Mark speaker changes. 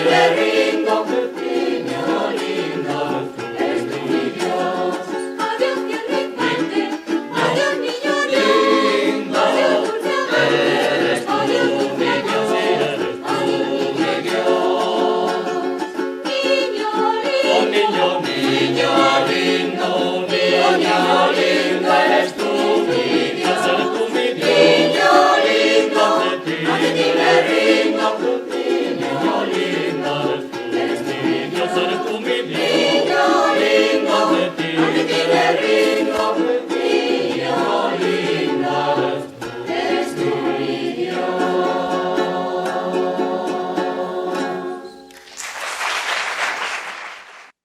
Speaker 1: le rindo, niño lindo, eres tú mi Dios.
Speaker 2: Adiós, tierra infante, adiós, niño lindo, adiós, dulce amante,
Speaker 1: Eres tú
Speaker 2: adiós,
Speaker 1: mi
Speaker 2: dulce
Speaker 1: Dios,
Speaker 2: amor,
Speaker 1: eres tú mi Dios.
Speaker 2: niño
Speaker 1: Oh
Speaker 2: lindo.
Speaker 1: niño, niño